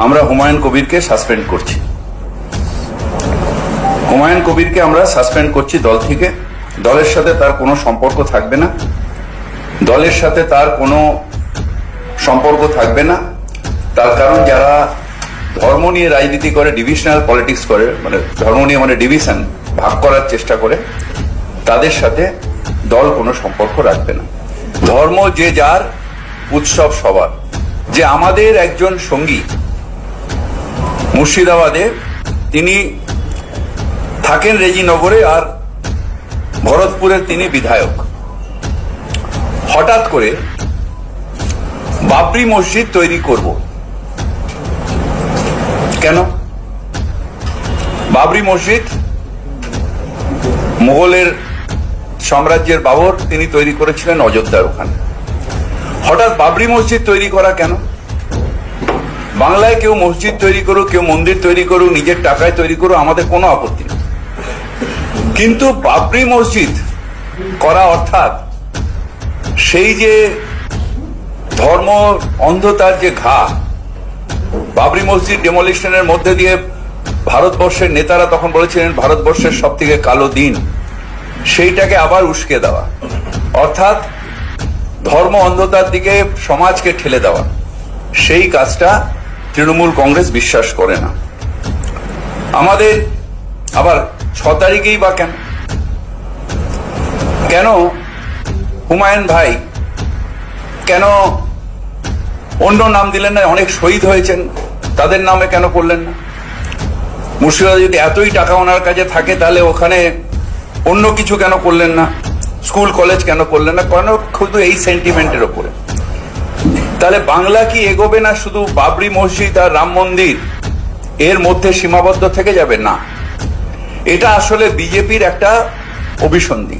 আমরা হুমায়ুন কবিরকে সাসপেন্ড করছি। হুমায়ুন কবিরকে আমরা সাসপেন্ড করছি দল থেকে। দলের সাথে তার কোনো সম্পর্ক থাকবে না। দলের সাথে তার কোনো সম্পর্ক থাকবে না। তার কারণ যারা ধর্ম নিয়ে রাজনীতি করে, ডিভিশনাল পলিটিক্স করে, মানে ধর্ম নিয়ে মানে ডিভিশন, ভাগ করার চেষ্টা করে, তাদের সাথে দল কোনো সম্পর্ক রাখবে না। ধর্ম যে যার, উৎসব সবার। যে আমাদের একজন সঙ্গী মুর্শিদাবাদে, তিনি থাকেন রেজিনগরে আর ভরতপুরের তিনি বিধায়ক, হঠাৎ করে বাবরি মসজিদ তৈরি করব কেন? বাবরি মসজিদ মুঘলের সাম্রাজ্যের বাবর তিনি তৈরি করেছিলেন অযোধ্যার ওখানে। হঠাৎ বাবরি মসজিদ তৈরি করা কেন? বাংলায় কেউ মসজিদ তৈরি করুক, কেউ মন্দির তৈরি করুক, নিজের টাকায় তৈরি করুক, আমাদের কোনো আপত্তি নেই। কিন্তু বাবরি মসজিদ করা অর্থাৎ সেই যে ধর্ম অন্ধতার যে ঘা, বাবরি মসজিদ ডেমোলিশনের মধ্যে দিয়ে ভারতবর্ষের নেতারা তখন বলেছিলেন ভারতবর্ষের সব থেকে কালো দিন, সেইটাকে আবার উস্কে দেওয়া, অর্থাৎ ধর্ম অন্ধতার দিকে সমাজকে ঠেলে দেওয়া। সেই কাজটা তৃণমূল কংগ্রেস বিশ্বাস করে না। আমাদের আবার 6 তারিখেই বা কেন? কেন হুমায়ুন ভাই কেন অন্য নাম দিলেন না? অনেক শহীদ হয়েছেন, তাদের নামে কেন করলেন না? মুর্শিদাবাদে যদি এতই টাকা ওনার কাছে থাকে, তাহলে ওখানে অন্য কিছু কেন করলেন না? স্কুল কলেজ কেন করলেন না? কেন শুধু এই সেন্টিমেন্টের ওপরে? তাহলে বাংলা কি এগোবে না শুধু বাবরি মসজিদ আর রাম মন্দির এর মধ্যে সীমাবদ্ধ থেকে যাবে? না, এটা আসলে বিজেপির একটা অভিসন্ধি।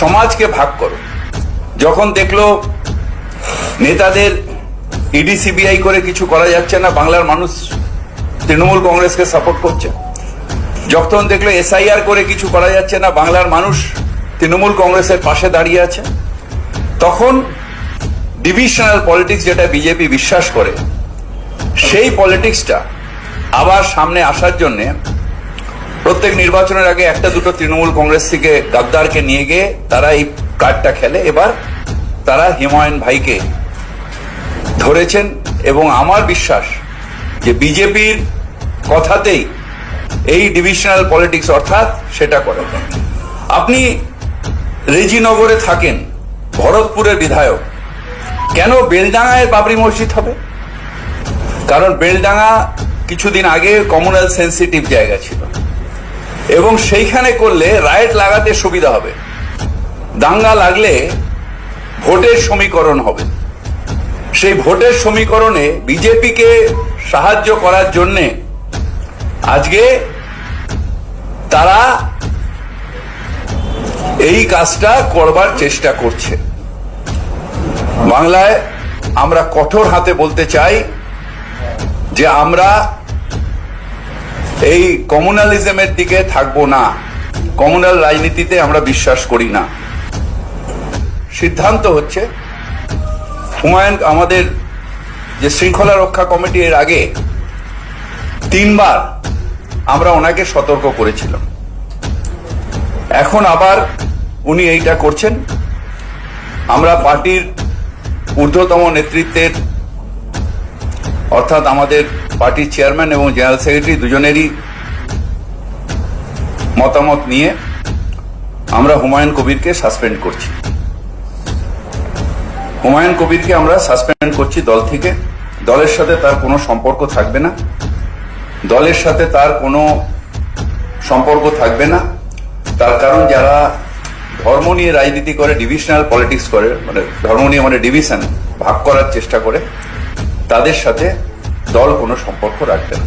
সমাজকে ভাগ করো। যখন দেখলো নেতাদের ইডি সিবিআই করে কিছু করা যাচ্ছে না, বাংলার মানুষ তৃণমূল কংগ্রেসকে সাপোর্ট করছে। যখন দেখলো এসআইআর করে কিছু করা যাচ্ছে না, বাংলার মানুষ তৃণমূল কংগ্রেসের পাশে দাঁড়িয়ে আছে, তখন ডিভিশনাল পলিটিক্স, যেটা বিজেপি বিশ্বাস করে, সেই পলিটিক্সটা আবার সামনে আসার জন্য প্রত্যেক নির্বাচনের আগে একটা দুটো তৃণমূল কংগ্রেস থেকে গাদ্দারকে নিয়ে গিয়ে তারা এই কার্ডটা খেলে। এবার তারা হুমায়ুন ভাইকে ধরেছেন এবং আমার বিশ্বাস যে বিজেপির কথাতেই এই ডিভিশনাল পলিটিক্স অর্থাৎ সেটা করে। আপনি রেজিনগরে থাকেন, ভরতপুরের বিধায়ক, কেন বেলডাঙ্গায় বাবরি মসজিদ হবে? কারণ বেলডাঙ্গা কিছুদিন আগে কমিউনাল সেন্সিটিভ জায়গা ছিল এবং সেইখানে করলে রাইট লাগাতে সুবিধা হবে। দাঙ্গা লাগলে ভোটের সমীকরণ হবে। সেই ভোটের সমীকরণে বিজেপিকে সাহায্য করার জন্য আজকে তারা এই কাজটা করবার চেষ্টা করছে। বাংলায় আমরা কঠোর হাতে বলতে চাই যে আমরা এই কমিউনালিজমের দিকে থাকবো না। কমিউনাল রাজনীতিতে আমরা বিশ্বাস করি না। সিদ্ধান্ত হচ্ছে হুমায়ুন, আমাদের যে শৃঙ্খলা রক্ষা কমিটি, এর আগে 3 বার আমরা ওনাকে সতর্ক করেছিলাম। এখন আবার উনি এইটা করছেন। আমরা পার্টির ঊর্ধ্বতম নেতৃত্বের, অর্থাৎ আমাদের পার্টির চেয়ারম্যান এবং জেনারেল সেক্রেটারি দুজনেরই মতামত নিয়ে আমরা হুমায়ুন কবিরকে সাসপেন্ড করছি। হুমায়ুন কবিরকে আমরা সাসপেন্ড করছি দল থেকে। দলের সাথে তার কোনো সম্পর্ক থাকবে না। দলের সাথে তার কোনো সম্পর্ক থাকবে না। তার কারণ যারা ধর্ম নিয়ে রাজনীতি করে, ডিভিশনাল পলিটিক্স করে, মানে ধর্ম নিয়ে মানে ডিভিশন, ভাগ করার চেষ্টা করে, তাদের সাথে দল কোনো সম্পর্ক রাখবে না।